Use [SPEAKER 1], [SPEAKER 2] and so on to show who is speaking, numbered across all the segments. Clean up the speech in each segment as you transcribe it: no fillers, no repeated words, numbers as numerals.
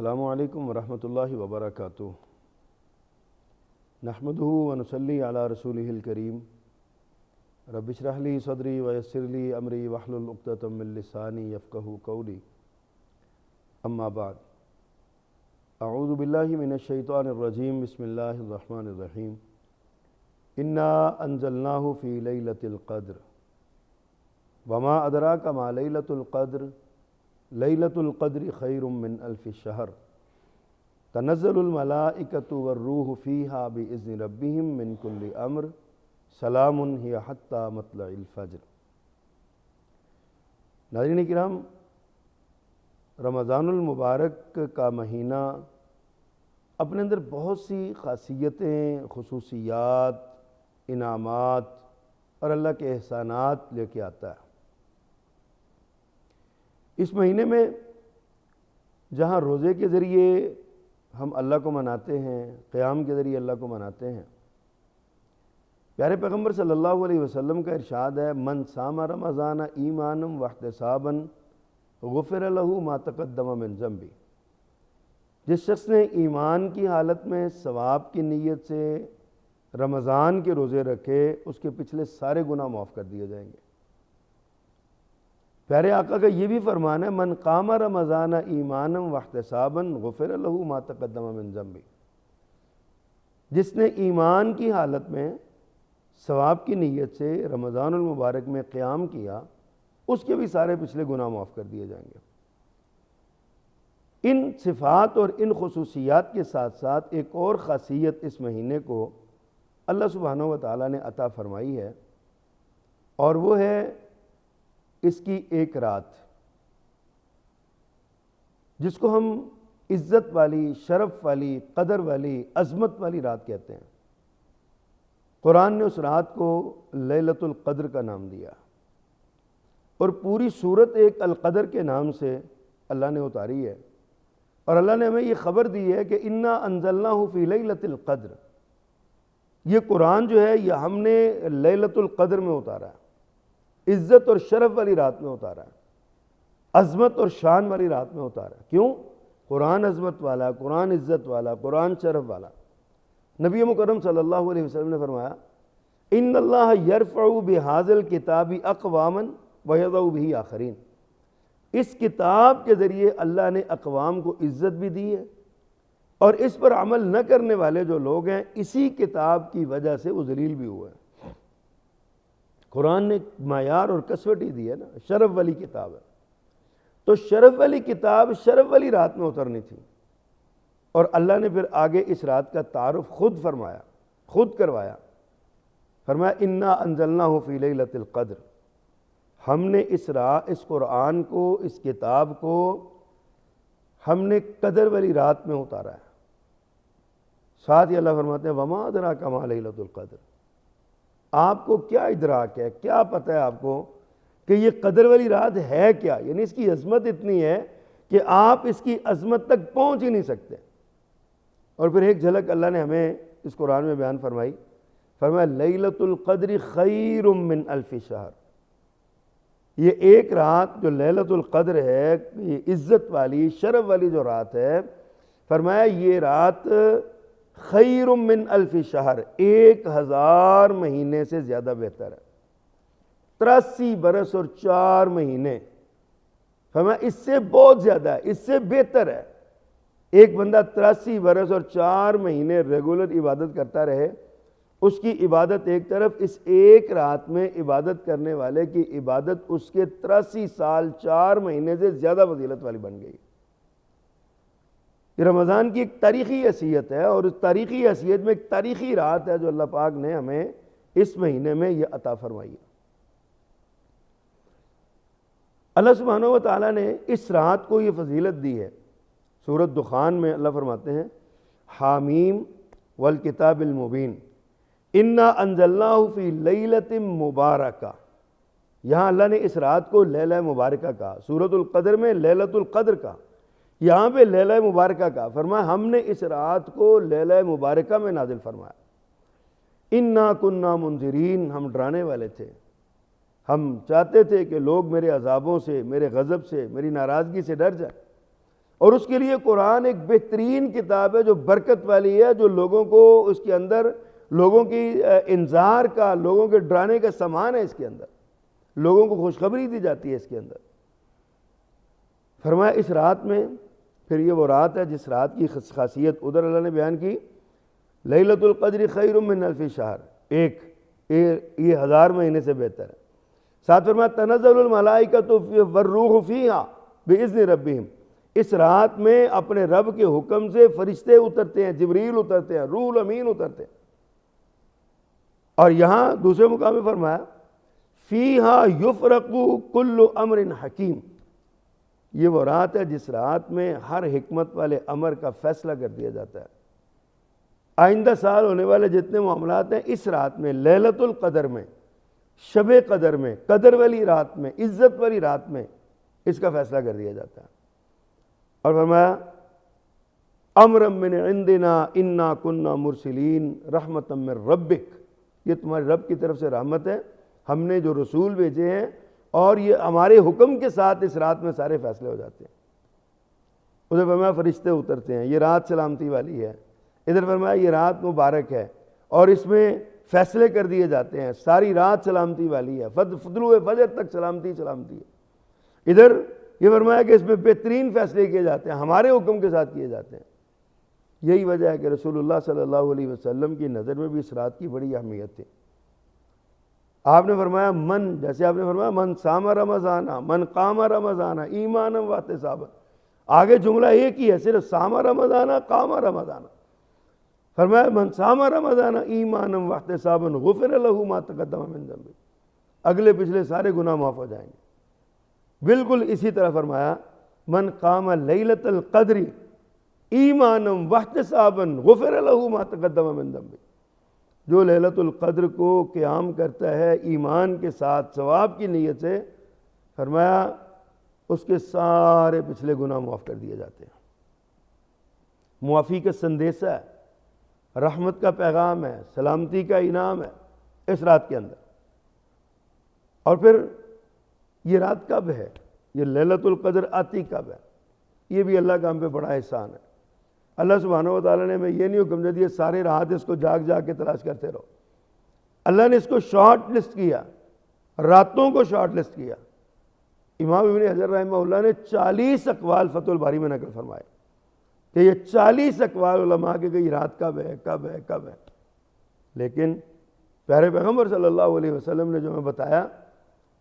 [SPEAKER 1] السلام علیکم ورحمۃ اللہ وبرکاتہ۔ نحمدہ ونصلی علی رسولہ الکریم۔ رب اشرح لی صدری ویسر لی امری واحلل عقدۃ من لسانی یفقہوا قولی۔ اما بعد، اعوذ باللہ من الشیطان الرجیم، بسم اللہ الرحمن الرحیم۔ انا انزلناہ فی لیلۃ القدر وما ادراک ما لیلۃ القدر لیلۃ القدر خیر من الف شہر تنزل الملائکۃ والروح فیہا بإذن ربہم من کل امر سلام ہی حتی مطلع الفجر۔ ناظرین کرام، رمضان المبارک کا مہینہ اپنے اندر بہت سی خاصیتیں، خصوصیات، انعامات اور اللہ کے احسانات لے کے آتا ہے۔ اس مہینے میں جہاں روزے کے ذریعے ہم اللہ کو مناتے ہیں، قیام کے ذریعے اللہ کو مناتے ہیں، پیارے پیغمبر صلی اللہ علیہ وسلم کا ارشاد ہے، من صام رمضان ایمانا واحتسابا غفر لہ ما تقدم من ذنبہ۔ جس شخص نے ایمان کی حالت میں ثواب کی نیت سے رمضان کے روزے رکھے، اس کے پچھلے سارے گناہ معاف کر دیے جائیں گے۔ پیارے آقا کا یہ بھی فرمان ہے، من قام رمضان ایمانا واحتسابا غفر لہ ما تقدم من ذنبہ۔ جس نے ایمان کی حالت میں ثواب کی نیت سے رمضان المبارک میں قیام کیا، اس کے بھی سارے پچھلے گناہ معاف کر دیے جائیں گے۔ ان صفات اور ان خصوصیات کے ساتھ ساتھ ایک اور خاصیت اس مہینے کو اللہ سبحانہ و تعالیٰ نے عطا فرمائی ہے، اور وہ ہے اس کی ایک رات، جس کو ہم عزت والی، شرف والی، قدر والی، عظمت والی رات کہتے ہیں۔ قرآن نے اس رات کو لیلۃ القدر کا نام دیا، اور پوری سورت ایک القدر کے نام سے اللہ نے اتاری ہے، اور اللہ نے ہمیں یہ خبر دی ہے کہ انا انزلناہ فی لیلۃ القدر۔ یہ قرآن جو ہے یہ ہم نے لیلۃ القدر میں اتارا ہے، عزت اور شرف والی رات میں اتارا ہے، عظمت اور شان والی رات میں اتارا ہے۔ کیوں؟ قرآن عظمت والا، قرآن عزت والا، قرآن شرف والا۔ نبی مکرم صلی اللہ علیہ وسلم نے فرمایا، ان اللہ یرفع بہذا الکتاب اقواما ویضع بہ آخرین۔ اس کتاب کے ذریعے اللہ نے اقوام کو عزت بھی دی ہے، اور اس پر عمل نہ کرنے والے جو لوگ ہیں، اسی کتاب کی وجہ سے وہ ذلیل بھی ہوئے ہیں۔ قرآن نے معیار اور کسوٹی دی ہے نا، شرف والی کتاب ہے، تو شرف والی کتاب شرف والی رات میں اترنی تھی، اور اللہ نے پھر آگے اس رات کا تعارف خود فرمایا، خود کروایا۔ فرمایا انا انزلناہ فی لیلۃ القدر۔ ہم نے اس قرآن کو، اس کتاب کو ہم نے قدر والی رات میں اتارا ہے۔ ساتھ ہی اللہ فرماتے ہیں وما ادراک ما لیلۃ القدر۔ آپ کو کیا ادراک ہے، کیا پتہ ہے آپ کو کہ یہ قدر والی رات ہے کیا؟ یعنی اس کی عظمت اتنی ہے کہ آپ اس کی عظمت تک پہنچ ہی نہیں سکتے۔ اور پھر ایک جھلک اللہ نے ہمیں اس قرآن میں بیان فرمائی، فرمایا لیلۃ القدر خیر من الف شہر۔ یہ ایک رات جو لیلۃ القدر ہے، یہ عزت والی، شرف والی جو رات ہے، فرمایا یہ رات خیر من الف شہر، 1000 مہینے سے زیادہ بہتر ہے۔ 83 برس اور 4 مہینے، فرمایا اس سے بہت زیادہ ہے، اس سے بہتر ہے۔ ایک بندہ 83 برس اور 4 مہینے ریگولر عبادت کرتا رہے، اس کی عبادت ایک طرف، اس ایک رات میں عبادت کرنے والے کی عبادت اس کے 83 سال 4 مہینے سے زیادہ فضیلت والی بن گئی۔ یہ رمضان کی ایک تاریخی حیثیت ہے، اور اس تاریخی حیثیت میں ایک تاریخی رات ہے جو اللہ پاک نے ہمیں اس مہینے میں یہ عطا فرمائی ہے۔ اللہ سبحانہ و تعالیٰ نے اس رات کو یہ فضیلت دی ہے۔ سورۃ دخان میں اللہ فرماتے ہیں، حامیم والکتاب المبین انا انزلناہ فی لیلۃ مبارکہ۔ یہاں اللہ نے اس رات کو لیلہ مبارکہ کہا، سورۃ القدر میں لیلۃ القدر کا، یہاں پہ لیلہ مبارکہ کا۔ فرمایا ہم نے اس رات کو لیلہ مبارکہ میں نازل فرمایا۔ انا کننا منذرین، ہم ڈرانے والے تھے، ہم چاہتے تھے کہ لوگ میرے عذابوں سے، میرے غضب سے، میری ناراضگی سے ڈر جائیں، اور اس کے لیے قرآن ایک بہترین کتاب ہے جو برکت والی ہے، جو لوگوں کو اس کے اندر لوگوں کی انذار کا، لوگوں کے ڈرانے کا سامان ہے، اس کے اندر لوگوں کو خوشخبری دی جاتی ہے اس کے اندر۔ فرمایا اس رات میں، پھر یہ وہ رات ہے جس رات کی خاصیت ادھر اللہ نے بیان کی، لیلۃ القدر خیر من الف شہر، یہ 1000 مہینے سے بہتر ہے۔ ساتھ فرمایا تنزل الملائکۃ والروح فیہا باذن ربہم، اس رات میں اپنے رب کے حکم سے فرشتے اترتے ہیں، جبریل اترتے ہیں، روح الامین اترتے ہیں۔ اور یہاں دوسرے مقام میں فرمایا فیہا یفرق کل امر حکیم، یہ وہ رات ہے جس رات میں ہر حکمت والے امر کا فیصلہ کر دیا جاتا ہے۔ آئندہ سال ہونے والے جتنے معاملات ہیں اس رات میں، لیلۃ القدر میں، شب قدر میں، قدر والی رات میں، عزت والی رات میں اس کا فیصلہ کر دیا جاتا ہے۔ اور فرمایا امرا من عندنا انا کنا مرسلین رحمتا من ربک، یہ تمہارے رب کی طرف سے رحمت ہے، ہم نے جو رسول بھیجے ہیں اور یہ ہمارے حکم کے ساتھ اس رات میں سارے فیصلے ہو جاتے ہیں۔ ادھر فرمایا فرشتے اترتے ہیں، یہ رات سلامتی والی ہے۔ ادھر فرمایا یہ رات مبارک ہے اور اس میں فیصلے کر دیے جاتے ہیں، ساری رات سلامتی والی ہے، طلوع فجر تک سلامتی سلامتی ہے۔ ادھر یہ فرمایا کہ اس میں بہترین فیصلے کیے جاتے ہیں، ہمارے حکم کے ساتھ کیے جاتے ہیں۔ یہی وجہ ہے کہ رسول اللہ صلی اللہ علیہ وسلم کی نظر میں بھی اس رات کی بڑی اہمیت تھی۔ آپ نے فرمایا جیسے آپ نے فرمایا من صام رمضان من قام رمضان ایمانا واحتسابا، آگے جملہ ایک ہی ہے، صرف صام رمضان قام رمضان۔ فرمایا من صام رمضان ایمانا واحتسابا غفر له ما تقدم من ذنبه، اگلے پچھلے سارے گناہ معاف ہو جائیں گے۔ بالکل اسی طرح فرمایا من قام لیلۃ القدر ایمانا واحتسابا غفر له ما تقدم من ذنبه، جو لیلۃ القدر کو قیام کرتا ہے ایمان کے ساتھ ثواب کی نیت سے، فرمایا اس کے سارے پچھلے گناہ معاف کر دیے جاتے ہیں۔ معافی کا سندیسہ ہے، رحمت کا پیغام ہے، سلامتی کا انعام ہے اس رات کے اندر۔ اور پھر یہ رات کب ہے، یہ لیلۃ القدر آتی کب ہے، یہ بھی اللہ کا ہم پہ بڑا احسان ہے۔ اللہ سبحانہ و تعالیٰ نے ہمیں یہ نہیں حکم دے دیا سارے رات اس کو جاگ جاگ کے تلاش کرتے رہو، اللہ نے اس کو شارٹ لسٹ کیا، راتوں کو شارٹ لسٹ کیا۔ امام ابن حجر رحمہ اللہ نے 40 اقوال فتح الباری میں نقل فرمائے کہ یہ 40 اقوال علماء کے کہ یہ رات کب ہے کب ہے کب ہے، لیکن پیارے پیغمبر صلی اللہ علیہ وسلم نے جو ہمیں بتایا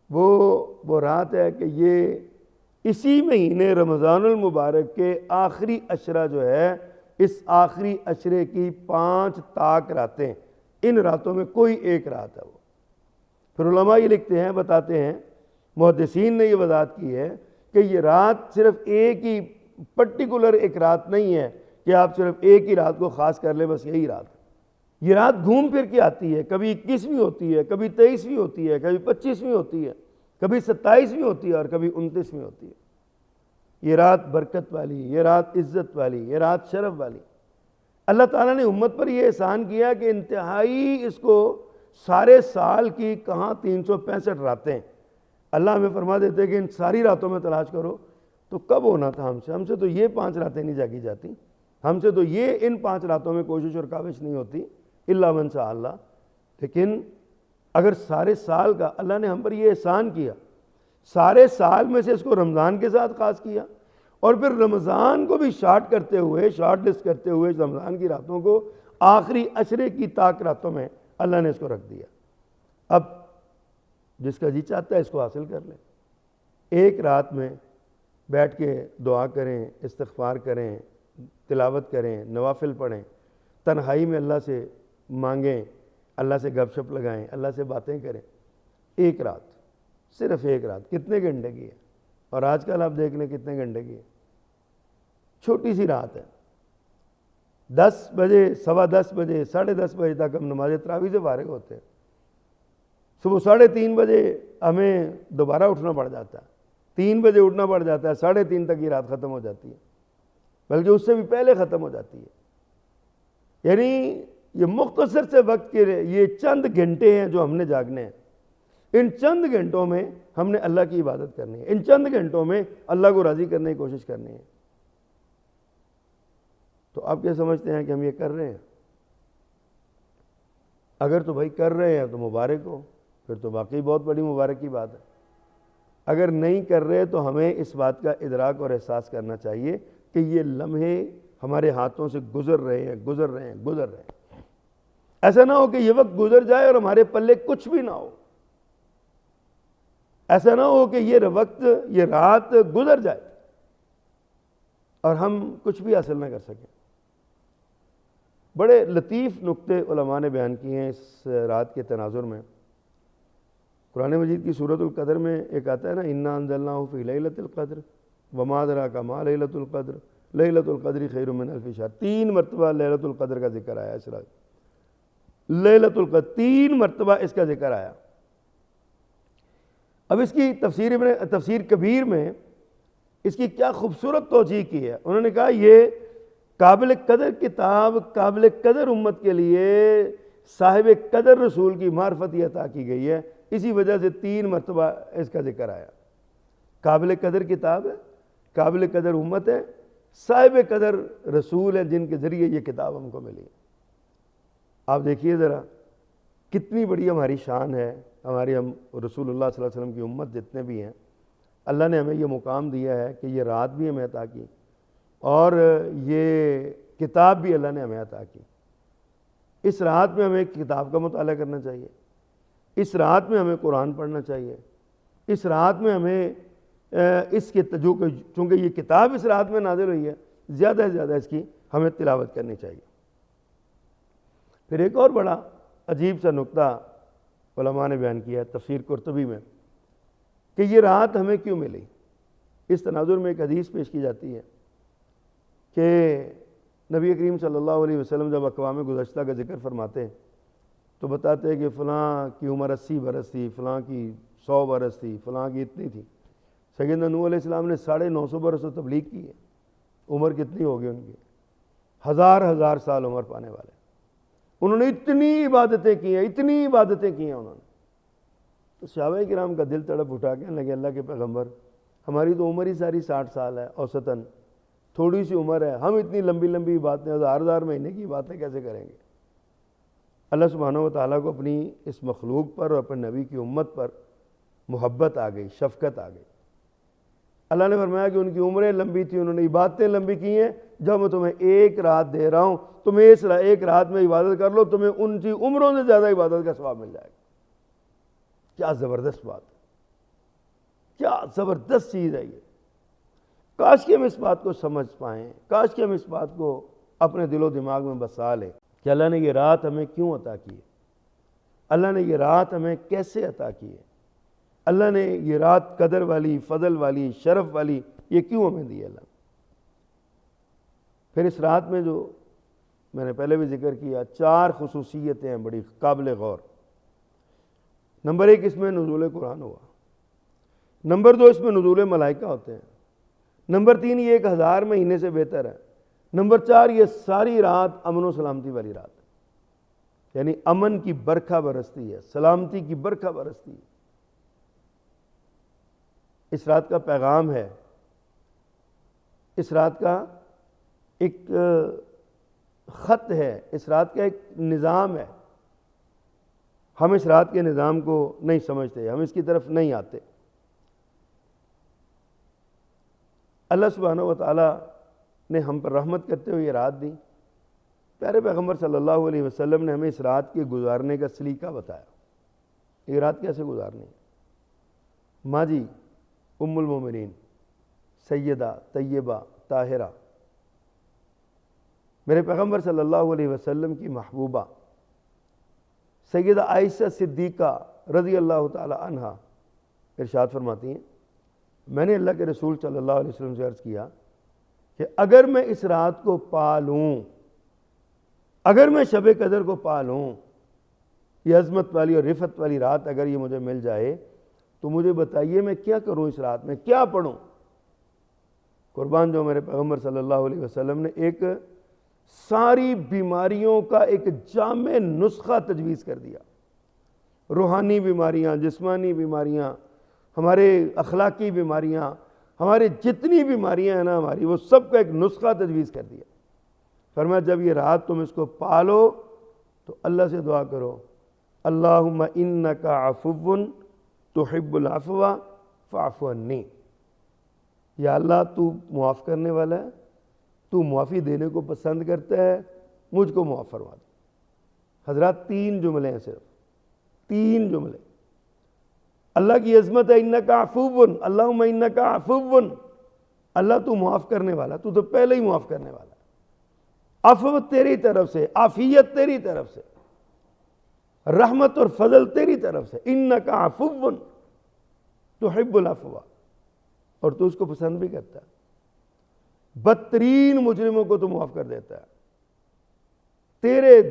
[SPEAKER 1] وہ رات ہے کہ یہ اسی مہینے رمضان المبارک کے آخری عشرہ جو ہے، اس آخری عشرے کی 5 طاق راتیں، ان راتوں میں کوئی ایک رات ہے وہ۔ پھر علماء یہ لکھتے ہیں، بتاتے ہیں، محدثین نے یہ وضاحت کی ہے کہ یہ رات صرف ایک ہی پرٹیکولر ایک رات نہیں ہے کہ آپ صرف ایک ہی رات کو خاص کر لیں بس یہی رات۔ یہ رات گھوم پھر کے آتی ہے، کبھی 21ویں ہوتی ہے، کبھی 23ویں ہوتی ہے، کبھی 25ویں ہوتی ہے، کبھی 27ویں ہوتی ہے اور کبھی 29ویں ہوتی ہے۔ یہ رات برکت والی، یہ رات عزت والی، یہ رات شرف والی۔ اللہ تعالیٰ نے امت پر یہ احسان کیا کہ انتہائی اس کو سارے سال کی کہاں 365 راتیں، اللہ ہمیں فرما دیتے کہ ان ساری راتوں میں تلاش کرو، تو کب ہونا تھا ہم سے تو یہ 5 راتیں نہیں جاگی جاتی، ہم سے تو یہ ان 5 راتوں میں کوشش اور کاوش نہیں ہوتی الا من شاء اللہ۔ لیکن اگر سارے سال کا اللہ نے ہم پر یہ احسان کیا، سارے سال میں سے اس کو رمضان کے ساتھ خاص کیا، اور پھر رمضان کو بھی شارٹ کرتے ہوئے، شارٹ لسٹ کرتے ہوئے رمضان کی راتوں کو آخری عشرے کی طاق راتوں میں اللہ نے اس کو رکھ دیا۔ اب جس کا جی چاہتا ہے اس کو حاصل کر لیں، ایک رات میں بیٹھ کے دعا کریں، استغفار کریں، تلاوت کریں، نوافل پڑھیں، تنہائی میں اللہ سے مانگیں، اللہ سے گپ شپ لگائیں، اللہ سے باتیں کریں۔ ایک رات، صرف ایک رات کتنے گھنٹے کی ہے، اور آج کل آپ دیکھ لیں کتنے گھنٹے کی ہے، چھوٹی سی رات ہے۔ 10 بجے، 10:15 بجے، 10:30 بجے تک ہم نماز تراویح سے فارغ ہوتے ہیں، صبح 3:30 بجے ہمیں دوبارہ اٹھنا پڑ جاتا ہے، 3 بجے اٹھنا پڑ جاتا ہے، 3:30 تک یہ رات ختم ہو جاتی ہے، بلکہ اس سے بھی پہلے ختم ہو جاتی ہے۔ یعنی یہ مختصر سے وقت کے یہ چند گھنٹے ہیں جو ہم نے جاگنے ہیں، ان چند گھنٹوں میں ہم نے اللہ کی عبادت کرنی ہے، ان چند گھنٹوں میں اللہ کو راضی کرنے کی کوشش کرنی ہے۔ تو آپ کیا سمجھتے ہیں کہ ہم یہ کر رہے ہیں؟ اگر تو بھائی کر رہے ہیں تو مبارک ہو، پھر تو واقعی بہت بڑی مبارک کی بات ہے۔ اگر نہیں کر رہے تو ہمیں اس بات کا ادراک اور احساس کرنا چاہیے کہ یہ لمحے ہمارے ہاتھوں سے گزر رہے ہیں۔ ایسا نہ ہو کہ یہ وقت گزر جائے اور ہمارے پلے کچھ بھی نہ ہو۔ ایسا نہ ہو کہ یہ وقت، یہ رات گزر جائے اور ہم کچھ بھی حاصل نہ کر سکیں۔ بڑے لطیف نقطے علماء نے بیان کیے ہیں اس رات کے تناظر میں۔ قرآن مجید کی سورۃ القدر میں ایک آتا ہے نا، انا انزلناہ فی لیلۃ القدر وما ادراک ما لیلۃ القدر لیلۃ القدر خیر من الف شہر۔ 3 مرتبہ لیلۃ القدر کا ذکر آیا اس رات۔ لیلۃ القدر 3 مرتبہ اس کا ذکر آیا۔ اب اس کی تفسیر کبیر میں اس کی کیا خوبصورت توجیہ کی ہے۔ انہوں نے کہا یہ قابل قدر کتاب، قابل قدر امت کے لیے صاحب قدر رسول کی معرفت عطا کی گئی ہے، اسی وجہ سے 3 مرتبہ اس کا ذکر آیا۔ قابل قدر کتاب ہے، قابل قدر امت ہے، صاحب قدر رسول ہے جن کے ذریعے یہ کتاب ہم کو ملی۔ آپ دیکھیے ذرا کتنی بڑی ہماری شان ہے، ہم رسول اللہ صلی اللہ علیہ وسلم کی امت جتنے بھی ہیں، اللہ نے ہمیں یہ مقام دیا ہے کہ یہ رات بھی ہمیں عطا کی اور یہ کتاب بھی اللہ نے ہمیں عطا کی۔ اس رات میں ہمیں کتاب کا مطالعہ کرنا چاہیے، اس رات میں ہمیں قرآن پڑھنا چاہیے، اس رات میں ہمیں چونکہ یہ کتاب اس رات میں نازل ہوئی ہے، زیادہ سے زیادہ اس کی ہمیں تلاوت کرنی چاہیے۔ پھر ایک اور بڑا عجیب سا نقطہ علماء نے بیان کیا ہے تفسیر قرطبی میں کہ یہ رات ہمیں کیوں ملی۔ اس تناظر میں ایک حدیث پیش کی جاتی ہے کہ نبی کریم صلی اللہ علیہ وسلم جب اقوام گزشتہ کا ذکر فرماتے ہیں تو بتاتے ہیں کہ فلاں کی عمر 80 برس تھی، فلاں کی 100 برس تھی، فلاں کی اتنی تھی۔ سیدنا نوح علیہ السلام نے 950 برس و تبلیغ کی ہے، عمر کتنی ہوگی ان کی؟ ہزار سال عمر پانے والے۔ انہوں نے اتنی عبادتیں کی ہیں انہوں نے۔ تو صحابہ کرام کا دل تڑپ اٹھا کے لگے اللہ کے پیغمبر، ہماری تو عمر ہی ساری 60 سال ہے اوسطاً، تھوڑی سی عمر ہے، ہم اتنی لمبی باتیں 1000 مہینے کی باتیں کیسے کریں گے؟ اللہ سبحانہ و تعالیٰ کو اپنی اس مخلوق پر اور اپنے نبی کی امت پر محبت آ گئی، شفقت آ گئی۔ اللہ نے فرمایا کہ ان کی عمریں لمبی تھیں، انہوں نے عبادتیں لمبی کی ہیں، جب میں تمہیں ایک رات دے رہا ہوں، تمہیں اس ایک رات میں عبادت کر لو، تمہیں ان کی عمروں سے زیادہ عبادت کا ثواب مل جائے گا۔ کیا زبردست بات ہے، کیا زبردست چیز ہے یہ۔ کاش کہ ہم اس بات کو سمجھ پائیں، کاش کہ ہم اس بات کو اپنے دل و دماغ میں بسا لیں کہ اللہ نے یہ رات ہمیں کیوں عطا کی ہے، اللہ نے یہ رات ہمیں کیسے عطا کی ہے، اللہ نے یہ رات قدر والی، فضل والی، شرف والی یہ کیوں ہمیں دی ہے اللہ نے۔ پھر اس رات میں جو میں نے پہلے بھی ذکر کیا 4 خصوصیتیں ہیں بڑی قابل غور۔ نمبر 1 اس میں نزول قرآن ہوا، نمبر 2 اس میں نزول ملائکہ ہوتے ہیں، نمبر 3 یہ 1000 مہینے سے بہتر ہے، نمبر 4 یہ ساری رات امن و سلامتی والی رات ہے، یعنی امن کی برکھا برستی ہے، سلامتی کی برکھا برستی ہے۔ اس رات کا پیغام ہے، اس رات کا ایک خط ہے، اس رات کا ایک نظام ہے۔ ہم اس رات کے نظام کو نہیں سمجھتے، ہم اس کی طرف نہیں آتے۔ اللہ سبحانہ و تعالیٰ نے ہم پر رحمت کرتے ہوئے یہ رات دی۔ پیارے پیغمبر صلی اللہ علیہ وسلم نے ہمیں اس رات کے گزارنے کا سلیقہ بتایا، یہ رات کیسے گزارنی ہے۔ ماں جی ام المومنین سیدہ طیبہ طاہرہ میرے پیغمبر صلی اللہ علیہ وسلم کی محبوبہ سیدہ عائشہ صدیقہ رضی اللہ تعالی عنہا ارشاد فرماتی ہیں، میں نے اللہ کے رسول صلی اللہ علیہ وسلم سے عرض کیا کہ اگر میں اس رات کو پا لوں، اگر میں شب قدر کو پا لوں، یہ عظمت والی اور رفعت والی رات اگر یہ مجھے مل جائے تو مجھے بتائیے میں کیا کروں، اس رات میں کیا پڑھوں۔ قربان جو میرے پیغمبر صلی اللہ علیہ وسلم نے ایک ساری بیماریوں کا ایک جامع نسخہ تجویز کر دیا، روحانی بیماریاں، جسمانی بیماریاں، ہمارے اخلاقی بیماریاں، ہمارے جتنی بیماریاں ہیں نا ہماری، وہ سب کا ایک نسخہ تجویز کر دیا۔ فرمایا جب یہ رات تم اس کو پالو تو اللہ سے دعا کرو اللہم انکا عفو تحب العفو فاعف عنی، یا اللہ تو معاف کرنے والا ہے، تو معافی دینے کو پسند کرتا ہے، مجھ کو معاف فرما دے۔ حضرات 3 جملے ہیں، صرف 3 جملے۔ اللہ کی عظمت ہے انکا عفو، اللہم انکا عفو، اللہ تو معاف کرنے والا، تو پہلے ہی معاف کرنے والا ہے، عفو تیری طرف سے، عافیت تیری طرف سے، رحمت اور فضل تیری طرف سے، انکا عفو تحب العفو، اور تو اس کو پسند بھی کرتا ہے۔ بدترین مجرموں کو تو معاف کر دیتا ہے، تیرے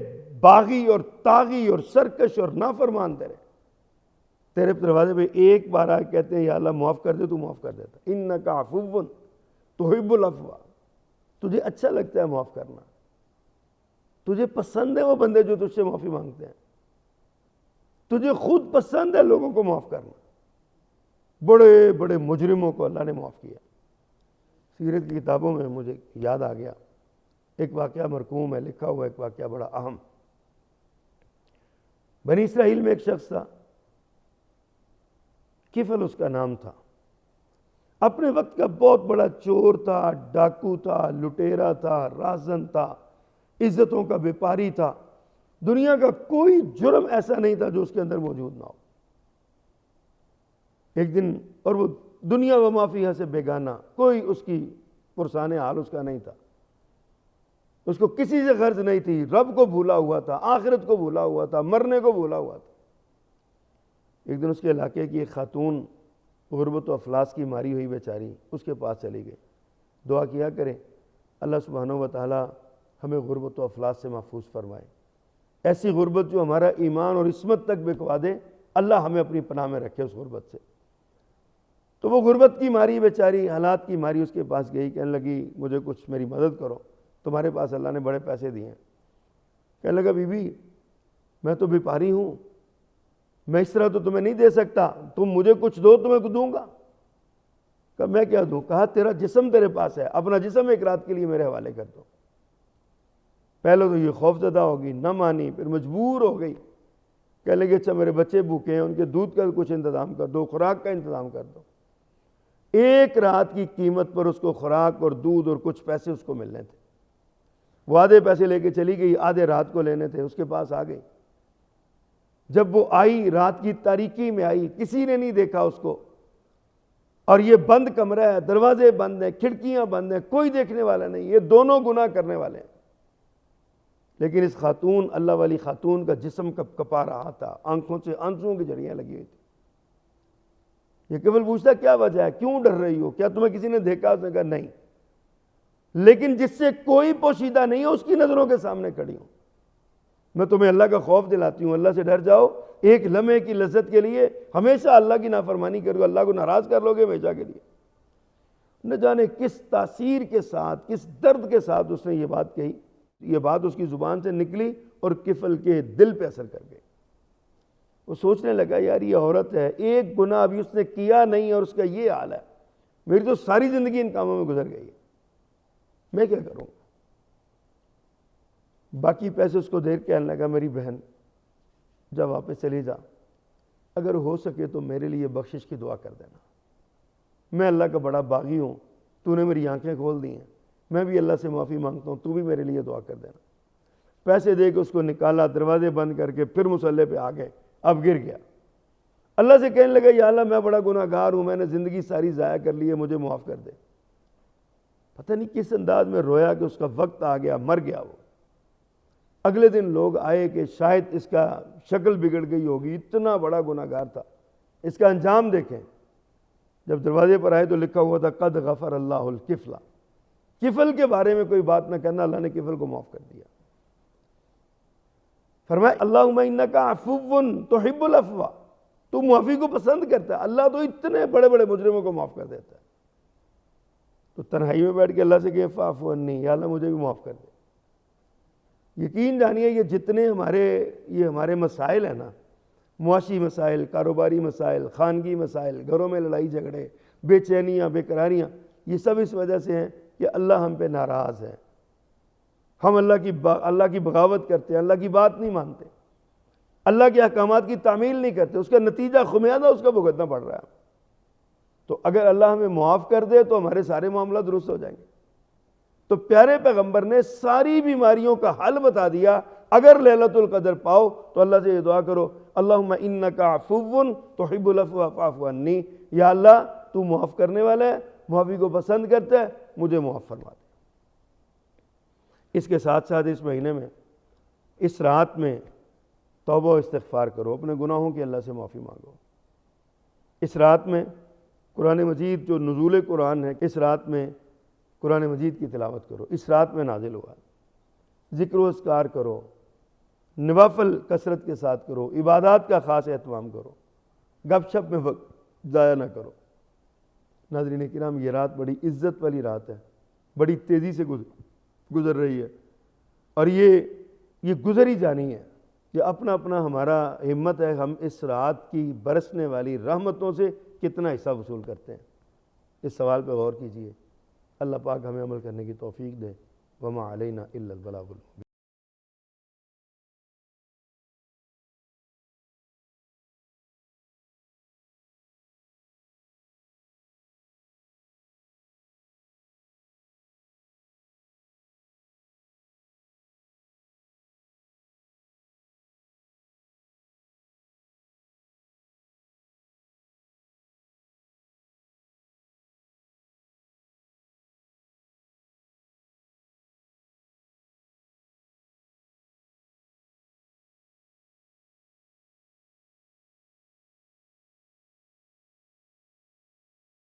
[SPEAKER 1] باغی اور طاغی اور سرکش اور نافرمان تیرے دروازے پہ ایک بار آ کے کہتے ہیں یا اللہ معاف کر دے، تو معاف کر دیتا ہے۔ انکا عفو تحب العفو، تجھے اچھا لگتا ہے معاف کرنا، تجھے پسند ہے وہ بندے جو تجھ سے معافی مانگتے ہیں، تجھے خود پسند ہے لوگوں کو معاف کرنا۔ بڑے بڑے مجرموں کو اللہ نے معاف کیا۔ سیرت کی کتابوں میں مجھے یاد آ گیا ایک واقعہ مرقوم ہے، لکھا ہوا ایک واقعہ بڑا اہم۔ بنی اسرائیل میں ایک شخص تھا، کفل اس کا نام تھا، اپنے وقت کا بہت بڑا چور تھا، ڈاکو تھا، لٹیرا تھا، رازن تھا، عزتوں کا بیپاری تھا، دنیا کا کوئی جرم ایسا نہیں تھا جو اس کے اندر موجود نہ ہو۔ ایک دن، اور وہ دنیا و ما فیہا سے بیگانہ، کوئی اس کی پرسان حال اس کا نہیں تھا، اس کو کسی سے غرض نہیں تھی، رب کو بھولا ہوا تھا، آخرت کو بھولا ہوا تھا، مرنے کو بھولا ہوا تھا۔ ایک دن اس کے علاقے کی ایک خاتون غربت و افلاس کی ماری ہوئی بیچاری اس کے پاس چلی گئی، دعا کیا کریں اللہ سبحانہ و تعالی ہمیں غربت و افلاس سے محفوظ فرمائے، ایسی غربت جو ہمارا ایمان اور عصمت تک بکوا دے، اللہ ہمیں اپنی پناہ میں رکھے اس غربت سے۔ تو وہ غربت کی ماری بیچاری، حالات کی ماری اس کے پاس گئی، کہنے لگی مجھے کچھ میری مدد کرو، تمہارے پاس اللہ نے بڑے پیسے دیے ہیں۔ کہنے لگا بی بی میں تو بیپاری ہوں، میں اس طرح تو تمہیں نہیں دے سکتا، تم مجھے کچھ دو تو میں دوں گا۔ کہا میں کیا دوں؟ کہا تیرا جسم تیرے پاس ہے، اپنا جسم ایک رات کے لیے میرے حوالے کر دو۔ پہلے تو یہ خوف زدہ ہوگی، نہ مانی، پھر مجبور ہو گئی، کہنے لگے اچھا میرے بچے بھوکے ہیں، ان کے دودھ کا کچھ انتظام کر دو، خوراک کا انتظام کر دو۔ ایک رات کی قیمت پر اس کو خوراک اور دودھ اور کچھ پیسے اس کو ملنے تھے، وہ آدھے پیسے لے کے چلی گئی، آدھے رات کو لینے تھے، اس کے پاس آ گئی۔ جب وہ آئی، رات کی تاریکی میں آئی، کسی نے نہیں دیکھا اس کو، اور یہ بند کمرہ ہے، دروازے بند ہیں، کھڑکیاں بند ہیں، کوئی دیکھنے والا نہیں، یہ دونوں گناہ کرنے والے ہیں۔ لیکن اس خاتون، اللہ والی خاتون کا جسم کپا رہا تھا، آنکھوں سے آنسوؤں کی جھڑیاں لگی ہوئی تھی۔ یہ کیول پوچھتا کیا وجہ ہے، کیوں ڈر رہی ہو، کیا تمہیں کسی نے دیکھا؟ اس نے کہا نہیں، لیکن جس سے کوئی پوشیدہ نہیں ہے اس کی نظروں کے سامنے کھڑی ہوں، میں تمہیں اللہ کا خوف دلاتی ہوں، اللہ سے ڈر جاؤ، ایک لمحے کی لذت کے لیے ہمیشہ اللہ کی نافرمانی کرو، اللہ کو ناراض کر لو گے ہمیشہ کے لیے۔ نہ جانے کس تاثیر کے ساتھ، کس درد کے ساتھ اس نے یہ بات کہی، یہ بات اس کی زبان سے نکلی اور کفل کے دل پہ اثر کر گئی۔ وہ سوچنے لگا یار یہ عورت ہے، ایک گناہ ابھی اس نے کیا نہیں اور اس کا یہ حال ہے، میری تو ساری زندگی ان کاموں میں گزر گئی ہے، میں کیا کروں؟ باقی پیسے اس کو دے کے کہنے لگا میری بہن جب واپس چلی جا، اگر ہو سکے تو میرے لیے بخشش کی دعا کر دینا، میں اللہ کا بڑا باغی ہوں، تو نے میری آنکھیں کھول دی ہیں، میں بھی اللہ سے معافی مانگتا ہوں، تو بھی میرے لیے دعا کر دینا۔ پیسے دے کے اس کو نکالا، دروازے بند کر کے پھر مصلے پہ آ گئے، اب گر گیا، اللہ سے کہنے لگا یا اللہ میں بڑا گناہ گار ہوں، میں نے زندگی ساری ضائع کر لی ہے، مجھے معاف کر دے۔ پتہ نہیں کس انداز میں رویا کہ اس کا وقت آ گیا، مر گیا وہ۔ اگلے دن لوگ آئے کہ شاید اس کا شکل بگڑ گئی ہوگی، اتنا بڑا گناہ گار تھا، اس کا انجام دیکھیں۔ جب دروازے پر آئے تو لکھا ہوا تھا قد غفر اللہ الکفلا، کفل کے بارے میں کوئی بات نہ کرنا، اللہ نے کفل کو معاف کر دیا۔ فرمایا اللہم انکا عفو تحب العفو، تو معافی کو پسند کرتا ہے، اللہ تو اتنے بڑے بڑے مجرموں کو معاف کر دیتا ہے۔ تو تنہائی میں بیٹھ کے اللہ سے کہیں فاعف عنی، یا اللہ مجھے بھی معاف کر دے۔ یقین جانیے یہ جتنے ہمارے مسائل ہیں نا، معاشی مسائل، کاروباری مسائل، خانگی مسائل، گھروں میں لڑائی جھگڑے، بے چینیاں، بے قراریاں، یہ سب اس وجہ سے ہیں کہ اللہ ہم پہ ناراض ہے، ہم اللہ کی بغاوت کرتے ہیں، اللہ کی بات نہیں مانتے، اللہ کے احکامات کی تعمیل نہیں کرتے، اس کا نتیجہ خمیازہ اس کا بھگتنا پڑ رہا ہے۔ تو اگر اللہ ہمیں معاف کر دے تو ہمارے سارے معاملات درست ہو جائیں گے۔ تو پیارے پیغمبر نے ساری بیماریوں کا حل بتا دیا۔ اگر لیلۃ القدر پاؤ تو اللہ سے یہ دعا کرو، اللہم انک عفو تحب العفو فاعف عنی، یا اللہ تو معاف کرنے والا ہے، معافی کو پسند کرتا ہے، مجھے معاف فرما دے۔ اس کے ساتھ ساتھ اس مہینے میں، اس رات میں توبہ و استغفار کرو، اپنے گناہوں کی اللہ سے معافی مانگو۔ اس رات میں قرآن مجید جو نزول قرآن ہے، اس رات میں قرآن مجید کی تلاوت کرو، اس رات میں نازل ہوا، ذکر و اذکار کرو، نوافل کثرت کے ساتھ کرو، عبادات کا خاص اہتمام کرو، گپ شپ میں وقت ضائع نہ کرو۔ ناظرین کرام، یہ رات بڑی عزت والی رات ہے، بڑی تیزی سے گزر رہی ہے، اور یہ گزر ہی جانی ہے۔ یہ اپنا اپنا ہمارا ہمت ہے، ہم اس رات کی برسنے والی رحمتوں سے کتنا حصہ وصول کرتے ہیں۔ اس سوال پہ غور کیجئے۔ اللہ پاک ہمیں عمل کرنے کی توفیق دے۔ وما علینا الا البلاغ المبین۔